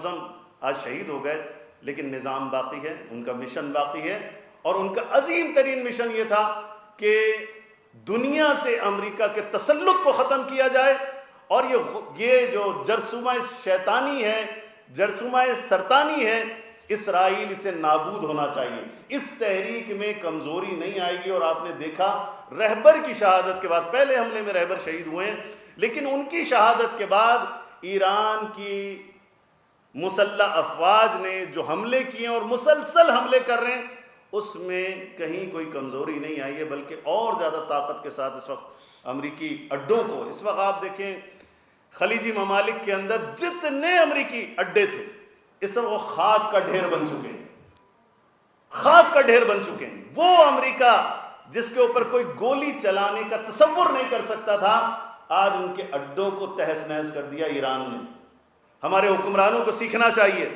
معظم آج شہید ہو گئے، لیکن نظام باقی ہے، ان کا مشن باقی ہے، اور ان کا عظیم ترین مشن یہ تھا کہ دنیا سے امریکہ کے تسلط کو ختم کیا جائے، اور یہ جو جرثومہ شیطانی ہے، جرثومہ سرطانی ہے، اسرائیل اسے نابود ہونا چاہیے۔ اس تحریک میں کمزوری نہیں آئے گی، اور آپ نے دیکھا رہبر کی شہادت کے بعد، پہلے حملے میں رہبر شہید ہوئے ہیں، لیکن ان کی شہادت کے بعد ایران کی مسلح افواج نے جو حملے کیے اور مسلسل حملے کر رہے ہیں، اس میں کہیں کوئی کمزوری نہیں آئی ہے، بلکہ اور زیادہ طاقت کے ساتھ اس وقت امریکی اڈوں کو، اس وقت آپ دیکھیں خلیجی ممالک کے اندر جتنے امریکی اڈے تھے، اس وقت وہ خاک کا ڈھیر بن چکے ہیں، خاک کا ڈھیر بن چکے ہیں۔ وہ امریکہ جس کے اوپر کوئی گولی چلانے کا تصور نہیں کر سکتا تھا، آج ان کے اڈوں کو تہس نہس کر دیا ایران نے۔ ہمارے حکمرانوں کو سیکھنا چاہیے۔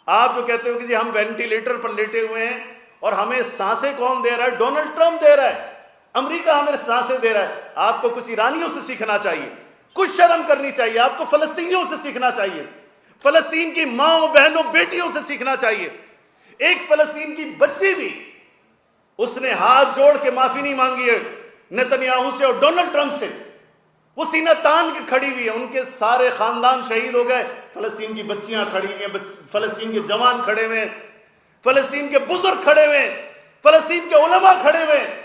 آپ جو کہتے ہو کہ جی ہم وینٹیلیٹر پر لیٹے ہوئے ہیں اور ہمیں سانسیں کون دے رہا ہے؟ ڈونلڈ ٹرمپ دے رہا ہے، امریکہ ہمیں سانسیں دے رہا ہے۔ آپ کو کچھ ایرانیوں سے سیکھنا چاہیے، کچھ شرم کرنی چاہیے، آپ کو فلسطینیوں سے سیکھنا چاہیے، فلسطین کی ماں بہنوں بیٹیوں سے سیکھنا چاہیے۔ ایک فلسطین کی بچی بھی اس نے ہاتھ جوڑ کے معافی نہیں مانگی ہے نتنیاہو سے اور ڈونلڈ ٹرمپ سے، وہ سینہ تان کے کھڑی ہوئی ہے۔ ان کے سارے خاندان شہید ہو گئے، فلسطین کی بچیاں کھڑی ہوئی ہیں، فلسطین کے جوان کھڑے ہوئے ہیں، فلسطین کے بزرگ کھڑے ہوئے ہیں، فلسطین کے علماء کھڑے ہوئے ہیں۔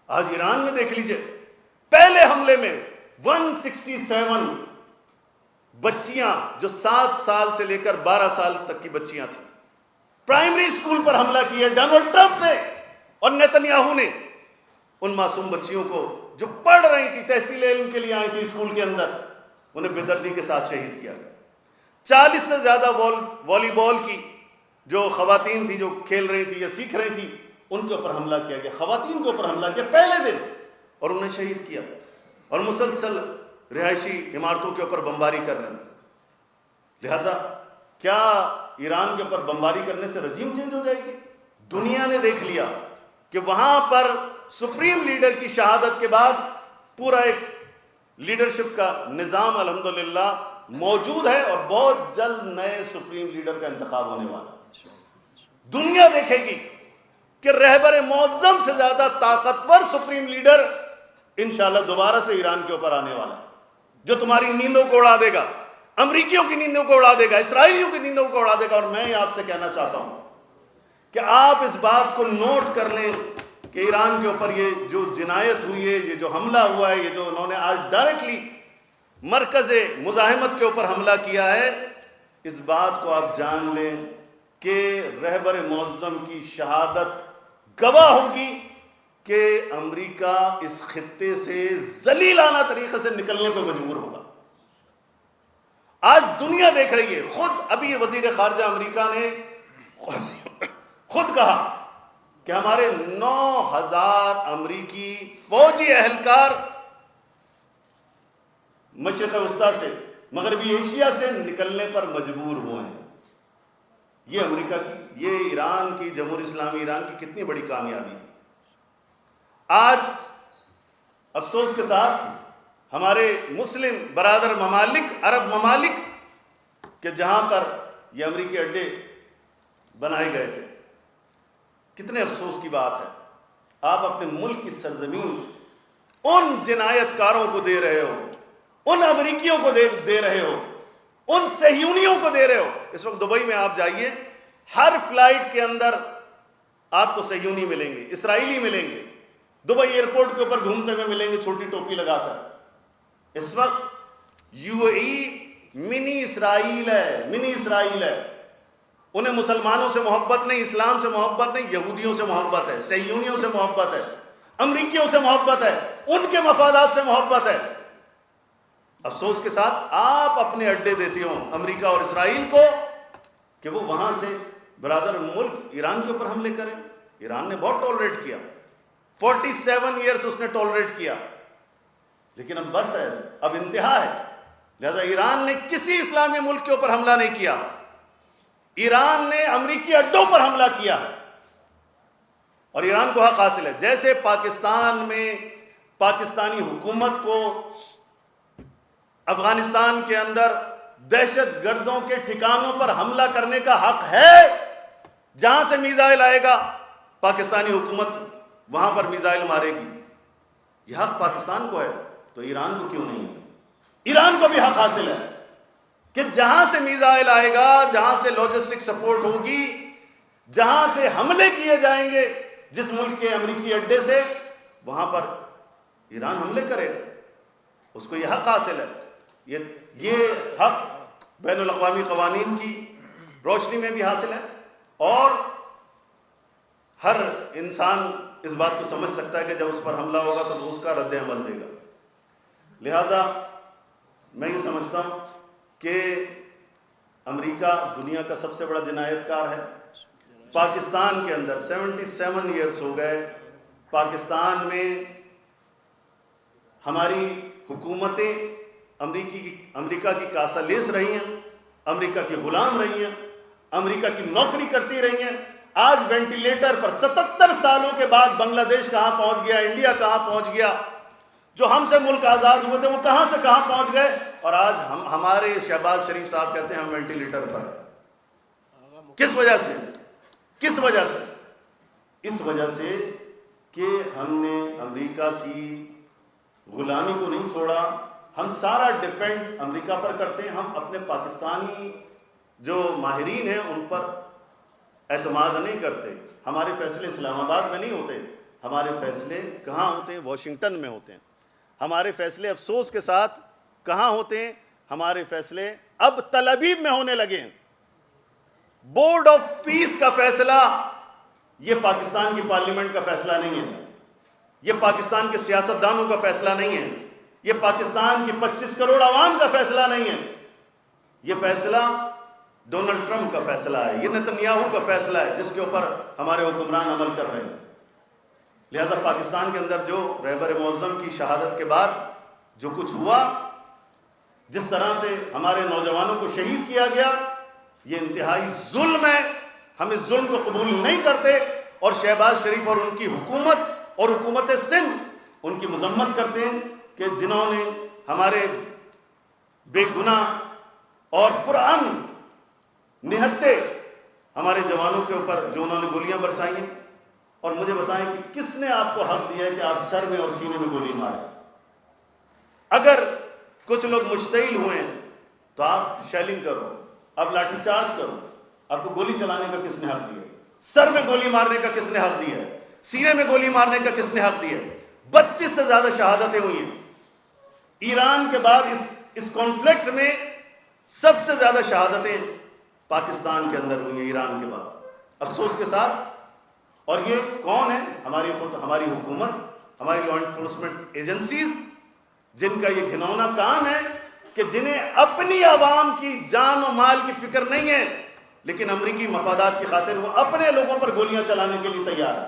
آج ایران میں دیکھ لیجئے، پہلے حملے میں 167 بچیاں جو 7 سال سے لے کر 12 سال تک کی بچیاں تھیں، پرائمری اسکول پر حملہ کیا ڈونلڈ ٹرمپ نے اور نتنیاہو نے۔ ان معصوم بچیوں کو جو پڑھ رہی تھی، تحصیل علم کے لیے آئی تھی اسکول کے اندر، انہیں بے دردی کے ساتھ شہید کیا گیا۔ 40 سے زیادہ والی بال کی جو خواتین تھی، جو کھیل رہی تھی یا سیکھ رہی تھی، ان کے اوپر حملہ کیا گیا، خواتین کے اوپر حملہ کیا پہلے دن، اور انہیں شہید کیا، اور مسلسل رہائشی عمارتوں کے اوپر بمباری کر رہے ہیں۔ لہذا کیا ایران کے اوپر بمباری کرنے سے رجیم چینج ہو جائے گی؟ دنیا نے دیکھ لیا کہ وہاں پر سپریم لیڈر کی شہادت کے بعد پورا ایک لیڈرشپ کا نظام الحمدللہ موجود ہے، اور بہت جلد نئے سپریم لیڈر کا انتخاب ہونے والا ہے۔ دنیا دیکھے گی کہ رہبر معظم سے زیادہ طاقتور سپریم لیڈر انشاءاللہ دوبارہ سے ایران کے اوپر آنے والا ہے، جو تمہاری نیندوں کو اڑا دے گا، امریکیوں کی نیندوں کو اڑا دے گا، اسرائیلیوں کی نیندوں کو اڑا دے گا۔ اور میں آپ سے کہنا چاہتا ہوں کہ آپ اس بات کو نوٹ کر لیں کہ ایران کے اوپر یہ جو جنایت ہوئی ہے، یہ جو حملہ ہوا ہے، یہ جو انہوں نے آج ڈائریکٹلی مرکز مزاحمت کے اوپر حملہ کیا ہے، اس بات کو آپ جان لیں کہ رہبر معظم کی شہادت گواہ ہوگی کہ امریکہ اس خطے سے ذلیلانہ طریقے سے نکلنے کو مجبور ہوگا۔ آج دنیا دیکھ رہی ہے، خود ابھی وزیر خارجہ امریکہ نے خود کہا کہ ہمارے 9000 امریکی فوجی اہلکار مشرق وسطیٰ سے، مغربی ایشیا سے نکلنے پر مجبور ہوئے ہیں۔ یہ امریکہ کی، یہ ایران کی، جمہوریہ اسلامی ایران کی کتنی بڑی کامیابی ہے۔ آج افسوس کے ساتھ ہمارے مسلم برادر ممالک، عرب ممالک کہ جہاں پر یہ امریکی اڈے بنائے گئے تھے، کتنے افسوس کی بات ہے، آپ اپنے ملک کی سرزمین ان جنایت کاروں کو دے رہے ہو، ان امریکیوں کو دے رہے ہو، ان صہیونیوں کو دے رہے ہو۔ اس وقت دبئی میں آپ جائیے، ہر فلائٹ کے اندر آپ کو صہیونی ملیں گے، اسرائیلی ملیں گے، دبئی ایئرپورٹ کے اوپر گھومتے ہوئے ملیں گے چھوٹی ٹوپی لگا کر۔ اس وقت یو اے ای منی اسرائیل ہے، منی اسرائیل ہے۔ انہیں مسلمانوں سے محبت نہیں، اسلام سے محبت نہیں، یہودیوں سے محبت ہے، صہیونیوں سے محبت ہے، امریکیوں سے محبت ہے، ان کے مفادات سے محبت ہے۔ افسوس کے ساتھ آپ اپنے اڈے دیتے ہو امریکہ اور اسرائیل کو کہ وہ وہاں سے برادر ملک ایران کے اوپر حملے کریں۔ ایران نے بہت ٹالریٹ کیا، 47 ایئرز اس نے ٹالریٹ کیا، لیکن اب بس ہے، اب انتہا ہے۔ لہذا ایران نے کسی اسلامی ملک کے اوپر حملہ نہیں کیا، ایران نے امریکی اڈوں پر حملہ کیا ہے، اور ایران کو حق حاصل ہے۔ جیسے پاکستان میں پاکستانی حکومت کو افغانستان کے اندر دہشت گردوں کے ٹھکانوں پر حملہ کرنے کا حق ہے. جہاں سے میزائل آئے گا پاکستانی حکومت وہاں پر میزائل مارے گی. یہ حق پاکستان کو ہے تو ایران کو کیوں نہیں ہے؟ ایران کو بھی حق حاصل ہے کہ جہاں سے میزائل آئے گا، جہاں سے لاجسٹک سپورٹ ہوگی، جہاں سے حملے کیے جائیں گے جس ملک کے امریکی اڈے سے، وہاں پر ایران حملے کرے گا. اس کو یہ حق حاصل ہے. یہ حق بین الاقوامی قوانین کی روشنی میں بھی حاصل ہے، اور ہر انسان اس بات کو سمجھ سکتا ہے کہ جب اس پر حملہ ہوگا تو وہ اس کا رد عمل دے گا. لہٰذا میں یہ سمجھتا ہوں کہ امریکہ دنیا کا سب سے بڑا جنایت کار ہے. پاکستان کے اندر 77 ایئرس ہو گئے. پاکستان میں ہماری حکومتیں امریکہ کی کاسہ لیس رہی ہیں، امریکہ کی غلام رہی ہیں، امریکہ کی نوکری کرتی رہی ہیں. آج وینٹیلیٹر پر 77 سالوں کے بعد بنگلہ دیش کہاں پہنچ گیا، انڈیا کہاں پہنچ گیا، جو ہم سے ملک آزاد ہوئے تھے وہ کہاں سے کہاں پہنچ گئے. اور آج ہمارے شہباز شریف صاحب کہتے ہیں ہم وینٹیلیٹر پر ہیں. کس وجہ سے؟ کس وجہ سے؟ اس وجہ سے کہ ہم نے امریکہ کی غلامی کو نہیں چھوڑا. ہم سارا ڈیپینڈ امریکہ پر کرتے ہیں. ہم اپنے پاکستانی جو ماہرین ہیں ان پر اعتماد نہیں کرتے. ہمارے فیصلے اسلام آباد میں نہیں ہوتے، ہمارے فیصلے کہاں ہوتے ہیں؟ واشنگٹن میں ہوتے ہیں. ہمارے فیصلے افسوس کے ساتھ کہاں ہوتے ہیں؟ ہمارے فیصلے اب تل ابیب میں ہونے لگے ہیں. بورڈ آف پیس کا فیصلہ یہ پاکستان کی پارلیمنٹ کا فیصلہ نہیں ہے، یہ پاکستان کے سیاستدانوں کا فیصلہ نہیں ہے، یہ پاکستان کی 25 کروڑ عوام کا فیصلہ نہیں ہے. یہ فیصلہ ڈونلڈ ٹرمپ کا فیصلہ ہے، یہ نتنیاہو کا فیصلہ ہے جس کے اوپر ہمارے حکمران عمل کر رہے ہیں. لہذا پاکستان کے اندر جو رہبر معظم کی شہادت کے بعد جو کچھ ہوا، جس طرح سے ہمارے نوجوانوں کو شہید کیا گیا، یہ انتہائی ظلم ہے. ہم اس ظلم کو قبول نہیں کرتے، اور شہباز شریف اور ان کی حکومت اور حکومت سندھ ان کی مذمت کرتے ہیں کہ جنہوں نے ہمارے بے گناہ اور پرامن نہتے ہمارے جوانوں کے اوپر جو انہوں نے گولیاں برسائی ہیں. اور مجھے بتائیں کہ کس نے آپ کو حق دیا ہے کہ آپ سر میں اور سینے میں گولی ماریں؟ اگر کچھ لوگ مشتعل ہوئے ہیں تو آپ شیلنگ کرو، آپ لاٹھی چارج کرو. آپ کو گولی چلانے کا کس نے حق دیا ہے؟ سر میں گولی مارنے کا کس نے حق دیا ہے؟ سینے میں گولی مارنے کا کس نے حق دیا ہے؟ 32 سے زیادہ شہادتیں ہوئی ہیں. ایران کے بعد اس کانفلکٹ میں سب سے زیادہ شہادتیں پاکستان کے اندر ہوئی ہیں، ایران کے بعد، افسوس کے ساتھ. اور یہ کون ہے؟ ہماری حکومت، ہماری لا انفورسمنٹ ایجنسیز، جن کا یہ گھنونا کام ہے کہ جنہیں اپنی عوام کی جان و مال کی فکر نہیں ہے، لیکن امریکی مفادات کی خاطر وہ اپنے لوگوں پر گولیاں چلانے کے لیے تیار ہے.